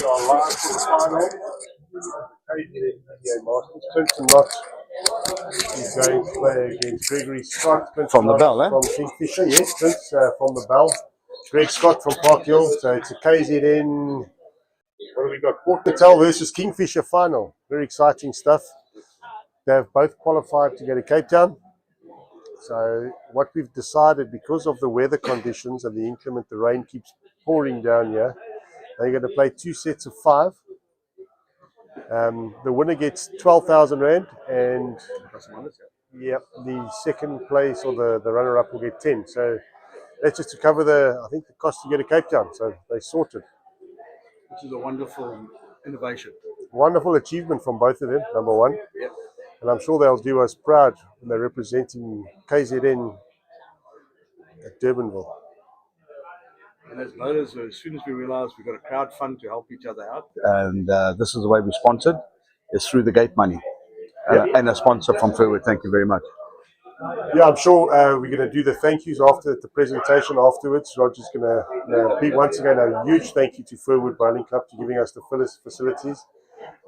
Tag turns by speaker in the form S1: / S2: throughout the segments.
S1: are live for the final. Knott is going to play against Gregory Scott.
S2: From the Bell, eh?
S1: From Kingfisher, yes, Prince from the Bell. Greg Scott from Park Hill. So it's a KZN. What have we got? Port Natal versus Kingfisher final. Very exciting stuff. They've both qualified to go to Cape Town. So what we've decided, because of the weather conditions and the inclement, the rain keeps pouring down here, they're going to play 2 sets of 5. The winner gets 12,000 Rand, and the second place or the runner-up will get 10. So that's just to cover I think the cost to get to Cape Town. So they sorted.
S2: Which is a wonderful innovation.
S1: Wonderful achievement from both of them, number one.
S2: Yep.
S1: And I'm sure they'll do us proud when they're representing KZN at Durbanville.
S2: And as voters, as soon as we realised we've got a crowd fund to help each other out, and this is the way we sponsored, is through the gate money. And a sponsor from Firwood, thank you very much.
S1: Yeah, I'm sure we're going to do the thank yous after the presentation afterwards. Roger's going to be once again a huge thank you to Firwood Bowling Club for giving us the facilities.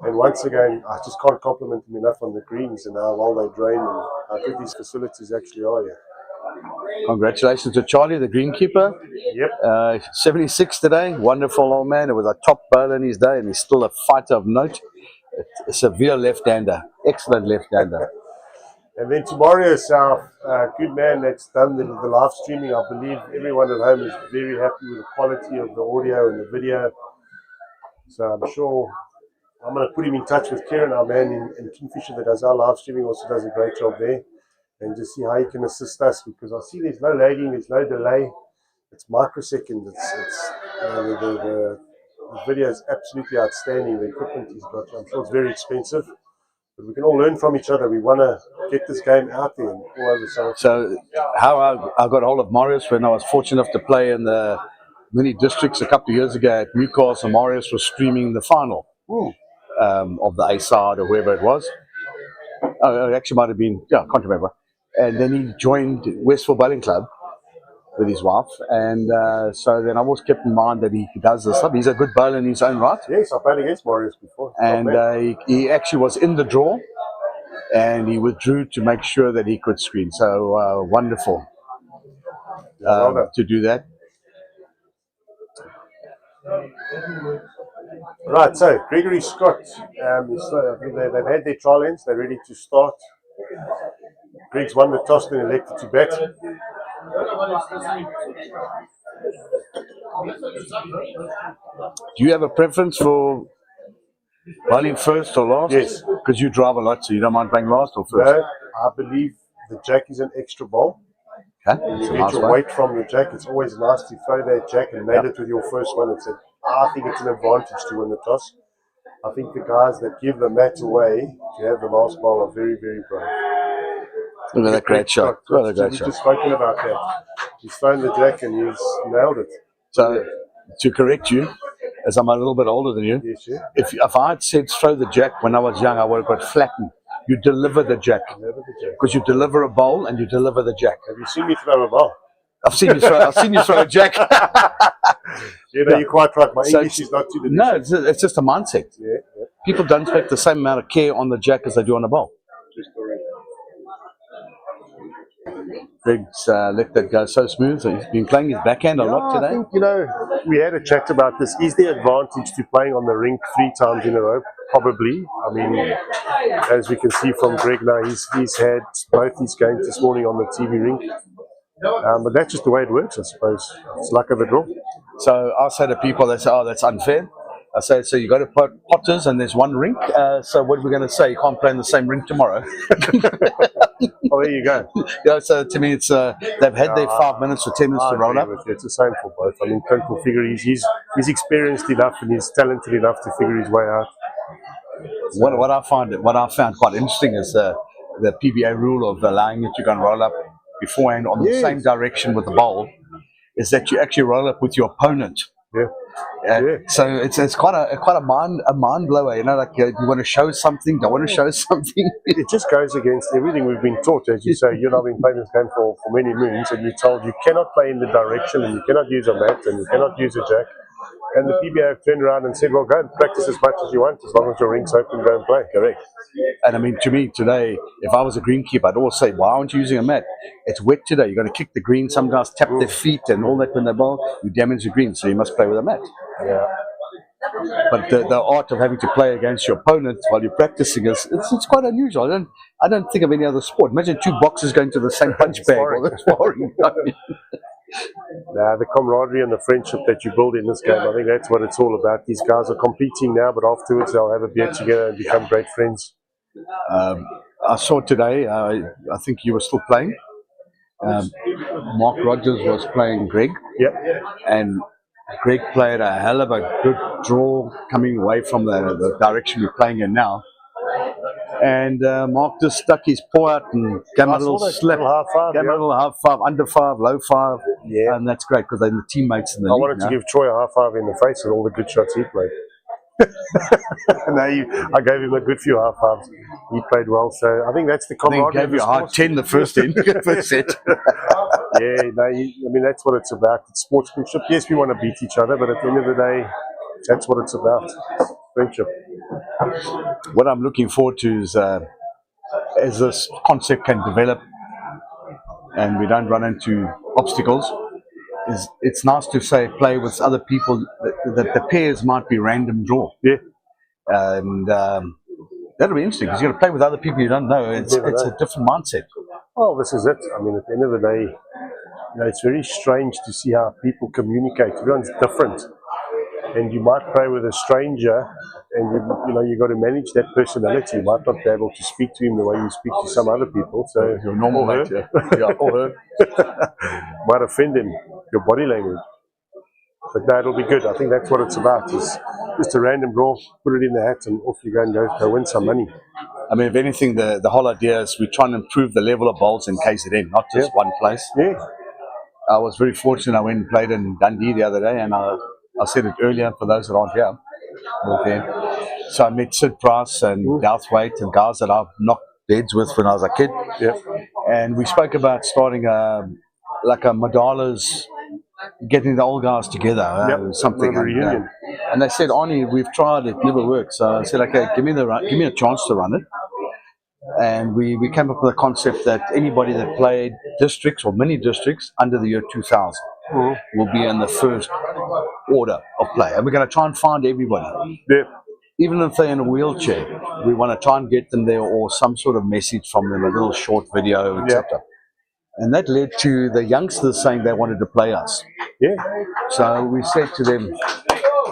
S1: And once again, I just can't compliment them enough on the greens and how well they drain and how good these facilities actually are here.
S2: Congratulations to Charlie, the greenkeeper.
S1: Yep.
S2: 76 today, wonderful old man. It was a top bowler in his day, and he's still a fighter of note. A severe left-hander, excellent left-hander.
S1: And then tomorrow is our good man that's done the live streaming. I believe everyone at home is very happy with the quality of the audio and the video. So I'm sure I'm going to put him in touch with Kieran, our man in Kingfisher that does our live streaming, also does a great job there. And just see how he can assist us, because I see there's no lagging, there's no delay. It's microsecond. The video is absolutely outstanding. The equipment he's got, I'm sure it's very expensive. But we can all learn from each other. We want to get this game out there and all over South.
S2: So how I got hold of Marius when I was fortunate enough to play in the mini districts a couple of years ago at Newcastle. Marius was streaming the final of the A side or whoever it was. Oh, it actually might have been, I can't remember. And then he joined Westville Bowling Club with his wife, and so then I always kept in mind that he does this stuff. He's a good bowler in his own right.
S1: Yes, I've played against Marius before.
S2: And he actually was in the draw, and he withdrew to make sure that he could screen. So wonderful to do that.
S1: Right, so Gregory Scott, I think they've had their trial ends, they're ready to start. Greg's won the toss and elected to bat.
S2: Do you have a preference for bowling first or last?
S1: Yes.
S2: Because you drive a lot, so you don't mind playing last or first?
S1: No, I believe the jack is an extra ball.
S2: Okay.
S1: You get your weight from the jack. It's always nice to throw that jack and nail it with your first one. I think it's an advantage to win the toss. I think the guys that give the match away to have the last ball are very, very brave.
S2: Look at that great shot. What a great shot.
S1: We've just spoken about that. He's thrown the jack and he's nailed it.
S2: So, to correct you, as I'm a little bit older than you,
S1: yes, yeah.
S2: if I had said throw the jack when I was young, I would have got flattened. You deliver the jack. Because you deliver a bowl and you deliver the jack.
S1: Have you seen me throw a bowl?
S2: I've seen you throw a jack.
S1: You're quite right. My English is not too
S2: No, it's just a mindset.
S1: Yeah.
S2: People don't take the same amount of care on the jack as they do on the bowl. Greg's let that go so smooth. So he's been playing his backhand a lot today.
S1: I think, we had a chat about this. Is there advantage to playing on the rink 3 times in a row? Probably. I mean, as we can see from Greg now, he's had both his games this morning on the TV rink. But that's just the way it works, I suppose. It's luck of the draw.
S2: So I say to people, they say, oh, that's unfair. I say, so you go to Potters and there's one rink. So what are we going to say? You can't play in the same rink tomorrow.
S1: Oh, there you go.
S2: So to me, it's they've had their 5 minutes or 10 minutes to roll up.
S1: It's the same for both. I mean, Clint will figure he's experienced enough and he's talented enough to figure his way out. So,
S2: what I found quite interesting is the PBA rule of allowing you to go and roll up beforehand on the same direction with the bowl, is that you actually roll up with your opponent. So it's quite a mind blower, you want to show something, don't want to show something.
S1: It just goes against everything we've been taught. As you say, you've not been playing this game for many moons, and you're told you cannot play in the direction, and you cannot use a mat, and you cannot use a jack. And the PBA turned around and said, well, go and practice as much as you want, as long as your rink's open, go and play.
S2: Correct. And I mean, to me today, if I was a greenkeeper, I'd always say, why aren't you using a mat? It's wet today. You're going to kick the green. Some guys tap their feet and all that when they bowl. You damage the green, so you must play with a mat.
S1: Yeah.
S2: But the art of having to play against your opponent while you're practicing it's quite unusual. I don't think of any other sport. Imagine two boxers going to the same punch bag. Sparring.
S1: The camaraderie and the friendship that you build in this game, I think that's what it's all about. These guys are competing now, but afterwards they'll have a beer together and become great friends.
S2: I saw today, I think you were still playing. Mark Rogers was playing Greg.
S1: Yep.
S2: And Greg played a hell of a good draw coming away from the direction you're playing in now. And Mark just stuck his paw out and gave him a little slip. Gave him a little half five, under five, low five.
S1: Yeah.
S2: And that's great because they're the teammates in the
S1: league.
S2: I
S1: wanted to give Troy a half five in the face with all the good shots he played. I gave him a good few half fives. He played well, so I think that's the camaraderie.
S2: I think he gave you a hard 10 the first set.
S1: Yeah, I mean that's what it's about. It's sportsmanship. Yes, we want to beat each other, but at the end of the day, that's what it's about. Friendship.
S2: What I'm looking forward to is as this concept can develop and we don't run into obstacles, it's nice to say play with other people that the pairs might be random draw.
S1: Yeah.
S2: And that'll be interesting because you're going to play with other people you don't know. It's a different mindset.
S1: Well, this is it. I mean, at the end of the day, it's very strange to see how people communicate. Everyone's different. And you might play with a stranger and you got to manage that personality. You might not be able to speak to him the way you speak to some other people. So
S2: your normal mate, or her.
S1: Might offend him, your body language. But no, it'll be good. I think that's what it's about. Is just a random draw, put it in the hat, and off you go and go win some money.
S2: I mean, if anything, the whole idea is we try and improve the level of bowls in KZN, not just one place.
S1: Yeah.
S2: I was very fortunate. I went and played in Dundee the other day, and I said it earlier for those that aren't here. Okay. So I met Sid Price and Douthwaite and guys that I've knocked heads with when I was a kid.
S1: Yep.
S2: And we spoke about starting like a Madala's, getting the old guys together, something. And they said, Arnie, we've tried it, never worked. So I said, okay, give me a chance to run it. And we came up with a concept that anybody that played districts or mini districts under the year 2000 will be in the first order of play. And we're going to try and find everybody.
S1: Yeah.
S2: Even if they're in a wheelchair, we want to try and get them there or some sort of message from them, a little short video, etc. And that led to the youngsters saying they wanted to play us.
S1: Yeah.
S2: So we said to them,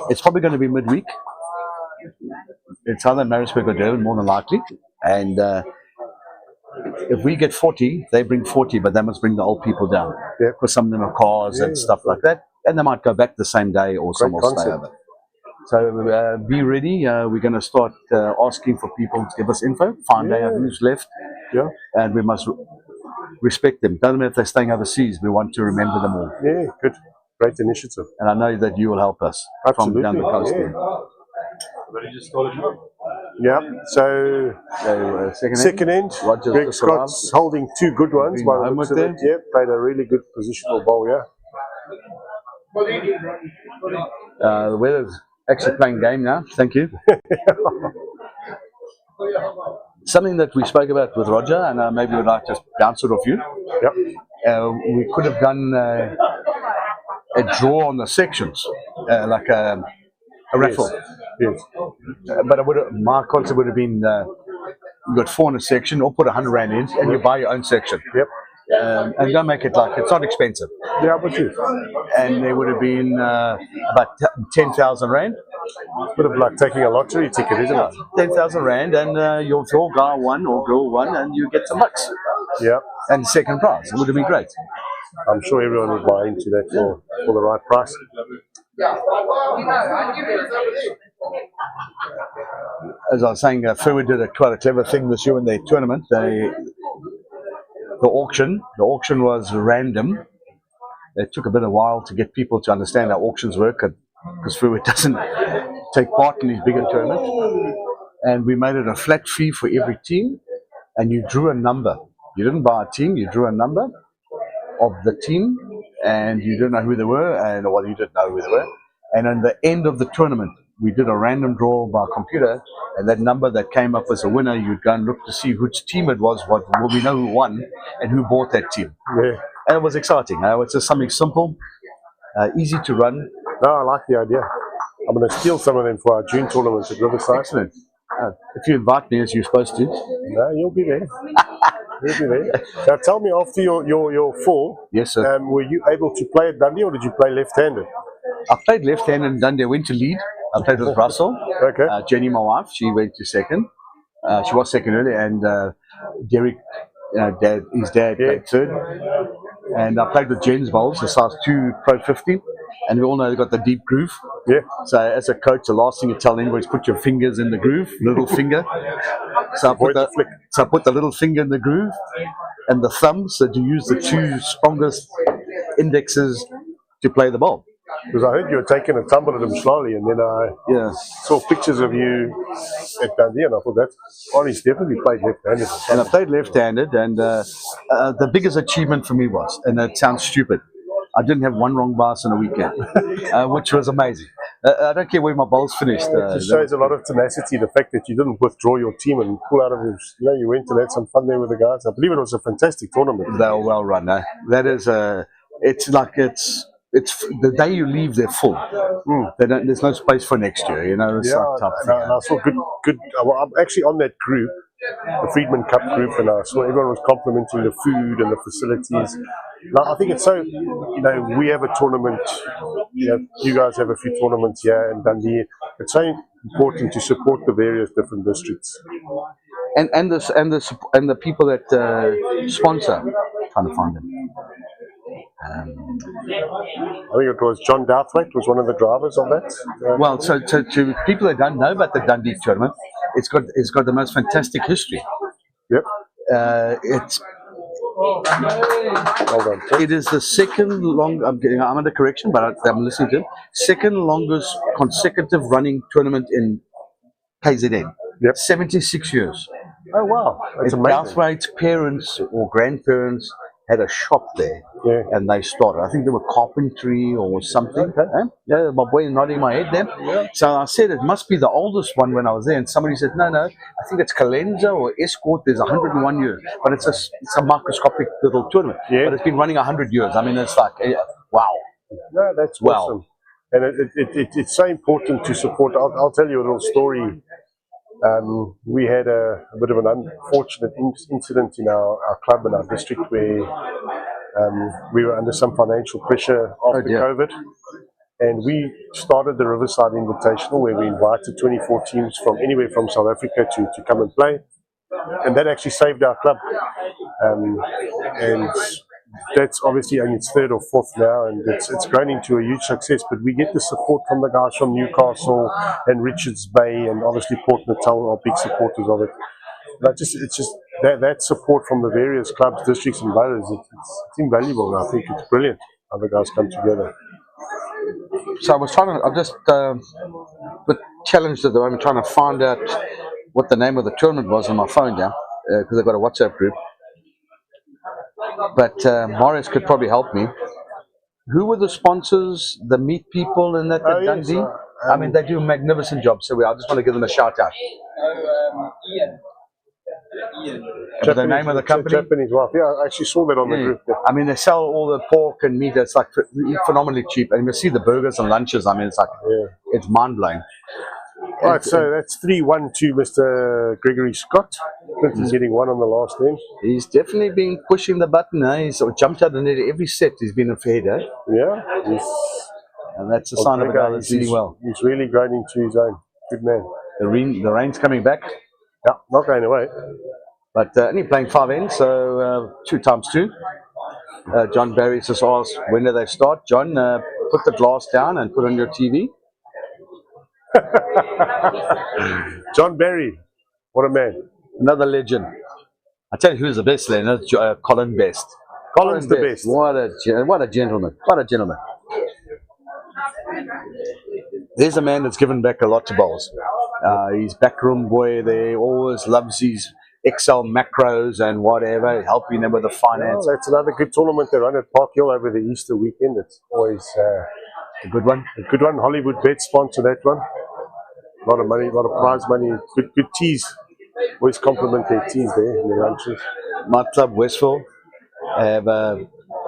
S2: it's probably going to be midweek. It's either Maritzburg or Durban, more than likely. And if we get 40, they bring 40, but they must bring the old people down.
S1: Yeah.
S2: Because some of them have cars and stuff like that. And they might go back the same day or some will stay over. So be ready. We're going to start asking for people to give us info, find out who's left.
S1: Yeah.
S2: And we must respect them. Doesn't matter if they're staying overseas. We want to remember them all.
S1: Yeah, good. Great initiative.
S2: And I know that you will help us from down the coast.
S1: Yeah. So second end. Greg Scott's holding two good ones. By the looks of it. Yeah, played a really good positional ball. Yeah.
S2: The weather's actually playing game now. Thank you. Something that we spoke about with Roger, and maybe we'd like to bounce it off you.
S1: Yep.
S2: We could have done a draw on the sections, like a raffle.
S1: Yes.
S2: But my concept would have been you got 4 in a section, or put 100 Rand in, and you buy your own section.
S1: Yep.
S2: And don't make it like it's not expensive.
S1: Yeah, but you.
S2: And there would have been about 10,000 Rand.
S1: Bit of like taking a lottery ticket, isn't it?
S2: 10,000 Rand, and your guy won or girl won, and you get some bucks.
S1: Yeah.
S2: And second prize. It would have been great.
S1: I'm sure everyone would buy into that for the right price.
S2: As I was saying, Firwood did quite a clever thing this year in their tournament. The auction was random. It took a bit of a while to get people to understand how auctions work because Firwood doesn't take part in these bigger tournaments. And we made it a flat fee for every team, and you drew a number. You didn't buy a team, you drew a number of the team, and you didn't know who they were, you didn't know who they were. And at the end of the tournament, we did a random draw by computer, and that number that came up as a winner, you'd go and look to see which team it was, what well, we know who won, and who bought that team.
S1: Yeah.
S2: And it was exciting. It's just something simple, easy to run.
S1: No, I like the idea. I'm going to steal some of them for our June tournament at Riverside.
S2: Excellent. If you invite me as you're supposed to.
S1: No, you'll be there. You'll be there. Now tell me, after your fall,
S2: yes, sir.
S1: Were you able to play at Dundee, or did you play left-handed?
S2: I played left-handed in Dundee. I went to lead. I played with Russell.
S1: Okay.
S2: Jenny, my wife, she went to second. She was second early, and Derek, his dad, played third. And I played with Jens Bowles, the size 2 Pro 50. And we all know they've got the deep groove.
S1: Yeah.
S2: So as a coach, the last thing you tell anybody is put your fingers in the groove, little finger. So I put the little finger in the groove and the thumb, so to use the 2 strongest indexes to play the ball.
S1: Because I heard you were taking a tumble at him slowly, and then I saw pictures of you at Dundee, and I thought he's definitely played left-handed.
S2: And I played left-handed, and the biggest achievement for me was, and it sounds stupid, I didn't have one wrong pass in a weekend, which was amazing. I don't care where my bowls finished.
S1: It just shows a lot of tenacity, the fact that you didn't withdraw your team and pull out of it. You went and had some fun there with the guys. I believe it was a fantastic tournament.
S2: They were well run. That is it's the day you leave, they're full. There's no space for next year. It's like tough.
S1: And I saw good. Well, I'm actually on that group, the Freedman Cup group, and I saw everyone was complimenting the food and the facilities. Now, I think it's so. We have a tournament. You guys have a few tournaments here in Dundee. It's so important to support the various different districts.
S2: And the people that sponsor, trying to find them.
S1: I think it was John Douthwaite was one of the drivers of that.
S2: Well, so to people that don't know about the Dundee tournament, it's got the most fantastic history.
S1: Yep.
S2: It's
S1: Hold on.
S2: It is the second long. I'm under correction, but I'm listening to him. Second longest consecutive running tournament in KZN.
S1: Yep.
S2: 76 years.
S1: Oh wow, that's amazing.
S2: Douthwaite's parents or grandparents had a shop there, and they started. I think they were carpentry or something. Okay. Yeah, my boy nodding my head then. Yeah. So I said it must be the oldest one when I was there, and somebody said no, I think it's Calenza or Escort. There's 101 years, but it's a microscopic little tournament. Yeah. But it's been running 100 years. I mean, it's like wow.
S1: No, that's awesome. And it's so important to support. I'll tell you a little story. We had a bit of an unfortunate incident in our club and our district where we were under some financial pressure after COVID, and we started the Riverside Invitational where we invited 24 teams from anywhere from South Africa to come and play, and that actually saved our club. And that's obviously in its 3rd or 4th now, and it's grown into a huge success. But we get the support from the guys from Newcastle and Richards Bay, and obviously Port Natal are big supporters of it. But it's just that support from the various clubs, districts, and boroughs. It's invaluable. And I think it's brilliant how the guys come together.
S2: So I'm just challenged at the moment, trying to find out what the name of the tournament was on my phone now, because I've got a WhatsApp group. But Morris could probably help me. Who were the sponsors, the meat people in that Dundee? Yes, I mean, they do a magnificent job, so I just want to give them a shout out.
S1: Japanese,
S2: the name of the company?
S1: Japanese wife. Yeah, I actually saw that on the group. Yeah.
S2: I mean, they sell all the pork and meat. It's like phenomenally cheap. And you see the burgers and lunches. I mean, it's like, it's mind-blowing.
S1: Right, so that's 3-1 to Mr. Gregory Scott. Clinton's getting 1 on the last name.
S2: He's definitely been pushing the button. He's jumped out of the net every set. He's been a fair day.
S1: Yeah.
S2: And that's a sign of a guy that's doing well.
S1: He's really grown into his own. Good man.
S2: The rain's coming back.
S1: Yeah, not going away.
S2: But only playing 5 ends, so 2 times 2. John Barry just asked, when do they start? John, put the glass down and put on your TV.
S1: John Barry, what a man.
S2: Another legend. I tell you who's the best then, Colin Best.
S1: Colin's the best.
S2: What a gentleman. What a gentleman. There's a man that's given back a lot to bowls. He's backroom boy there, always loves his Excel macros and whatever, helping them with the finance.
S1: Well, that's another good tournament they run at Park Hill over the Easter weekend. It's always
S2: A good one.
S1: A good one. Hollywood Bet sponsor that one. A lot of money, a lot of prize money. Good teas. Always compliment their teas there in the lunches.
S2: My club, Westville, have a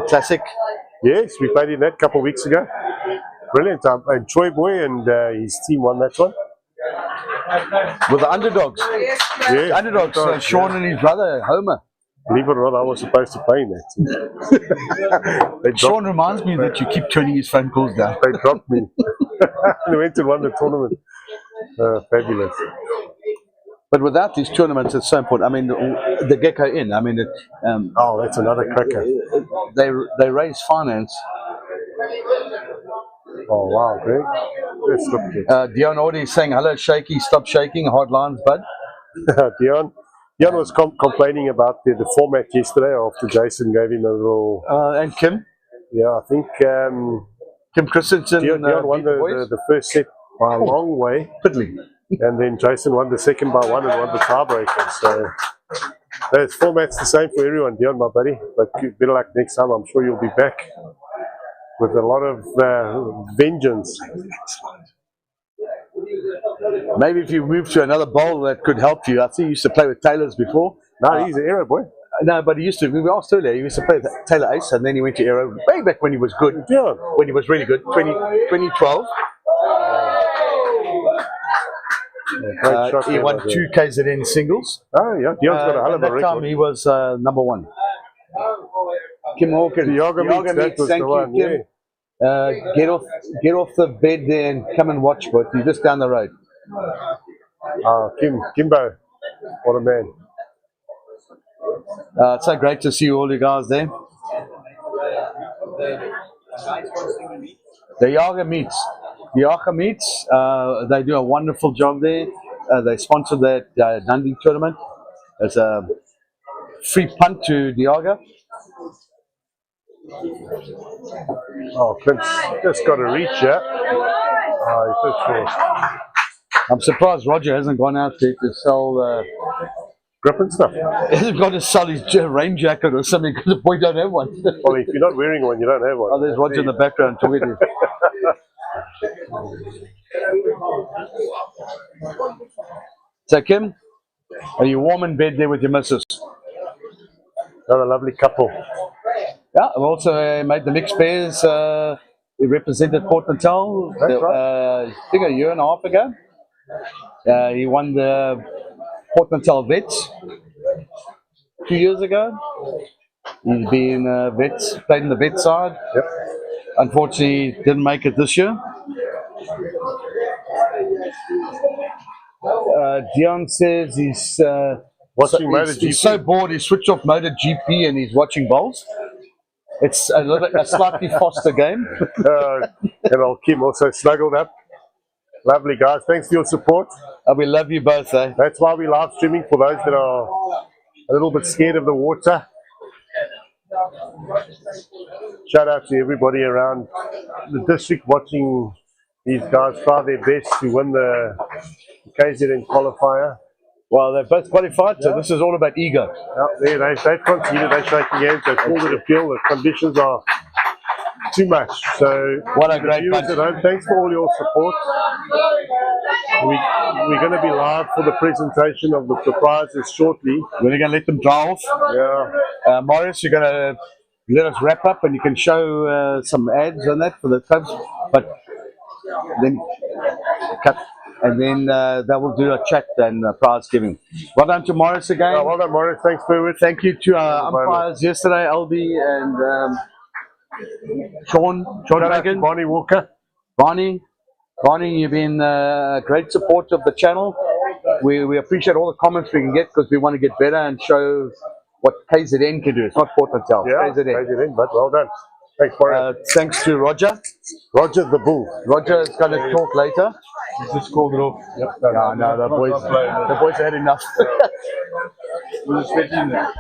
S2: classic.
S1: Yes, we played in that a couple of weeks ago. Brilliant. And Troy Boy and his team won that one.
S2: With the underdogs.
S1: Yeah,
S2: Underdogs, Sean and his brother, Homer.
S1: Believe it or not, I was supposed to play in that.
S2: Sean reminds me that you keep turning his phone calls down.
S1: They dropped me. They went and won the tournament. Fabulous.
S2: But without these tournaments, it's so important. I mean, the Gecko Inn, I mean,
S1: oh, that's another cracker.
S2: They raise finance.
S1: Oh, wow, Greg. Let's look at
S2: Dion Audi is saying, hello, Shaky, stop shaking, hard lines, bud.
S1: Dion was complaining about the format yesterday after Jason gave him a little...
S2: and Kim?
S1: Yeah, I think...
S2: Kim Christensen.
S1: Dion won the first set by a long way.
S2: Piddly.
S1: And then Jason won the second by one and won the tiebreaker. So that format's the same for everyone, Dion, my buddy. But better luck next time. I'm sure you'll be back with a lot of vengeance.
S2: Maybe if you move to another bowl that could help you. I think you used to play with Taylor's before.
S1: No, he's an Aero boy.
S2: No, but he used to. We asked earlier. He used to play with Taylor Ace, and then he went to Aero way back when he was good.
S1: Yeah.
S2: When he was really good, 2012. He won 2 KZN singles.
S1: Oh, yeah. Dion's got a hell of a record.
S2: That time he was number 1. Kim Hawkins.
S1: The Yoga Meets,
S2: thank you, Kim. Yeah. Get off the bed there and come and watch, but you're just down the road.
S1: Kimbo. What a man.
S2: It's so great to see all you guys there. The Yaga Meets. They do a wonderful job there. They sponsor that Dundee tournament. There's a free punt to Diaga.
S1: Oh, Clint's just got a reach, yeah. Oh, he's so short.
S2: I'm surprised Roger hasn't gone out there to sell
S1: grip and stuff.
S2: He hasn't got to sell his rain jacket or something because the boy don't have one.
S1: Well, if you're not wearing one, you don't have one.
S2: Oh, there's Roger in the background talking to you. So, Kim, are you warm in bed there with your missus?
S1: Another lovely couple.
S2: Yeah, I've also made the mixed pairs. We represented Port Natal, I think a year and a half ago. He won the Port Natal Vets 2 years ago. He's been vets, played in the vet side.
S1: Yep.
S2: Unfortunately, didn't make it this year. Dion says he's
S1: watching MotoGP.
S2: He's so bored he switched off MotoGP and he's watching bowls. It's a slightly faster game.
S1: And old Kim also snuggled up. Lovely guys, thanks for your support.
S2: We love you both.
S1: That's why we live streaming, for those that are a little bit scared of the water. Shout out to everybody around the district watching these guys try their best to win the KZN qualifier.
S2: Well, they've both qualified, so this is all about ego.
S1: They've continued, they're shaking hands, they've called it appeal, the conditions are too much. So,
S2: what a great bunch.
S1: At home, thanks for all your support. We're going to be live for the presentation of the prizes shortly.
S2: We're going to let them dry off.
S1: Yeah.
S2: Morris, you're going to let us wrap up and you can show some ads on that for the clubs. But then cut. And then they will do a chat and prize giving. Well done to Morris again.
S1: Well done, Morris. Thanks, Firwood.
S2: Thank you to our umpires yesterday, Albi and Sean Dragon.
S1: Barney Walker.
S2: Barney, you've been a great support of the channel. We appreciate all the comments we can get because we want to get better and show what KZN can do. It's not Port Natal.
S1: Yeah, KZN, but well done. Thanks, Barney.
S2: Thanks to Roger.
S1: Roger the Bull.
S2: Roger is going to talk later.
S3: He's just called it off.
S1: Yep.
S2: No, the boys had enough.
S3: We'll just let him there.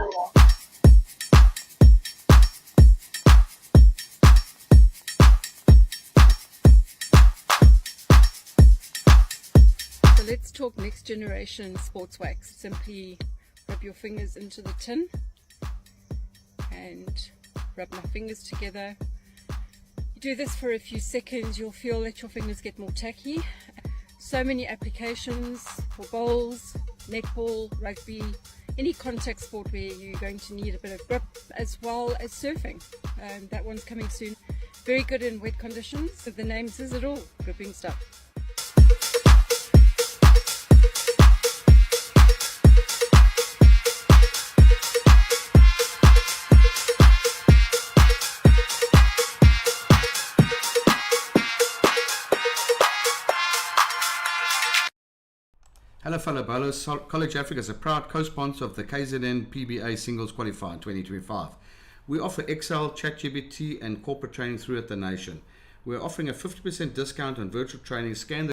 S4: So let's talk next generation sports wax. Simply rub your fingers into the tin and rub my fingers together. Do this for a few seconds, you'll feel that your fingers get more tacky. So many applications for bowls, netball, rugby, any contact sport where you're going to need a bit of grip, as well as surfing. That one's coming soon. Very good in wet conditions. So the name says it all, gripping stuff.
S5: Hello fellow bowlers, College Africa is a proud co-sponsor of the KZN PBA Singles Qualifier 2025. We offer Excel, ChatGPT and corporate training throughout the nation. We're offering a 50% discount on virtual training. Scan the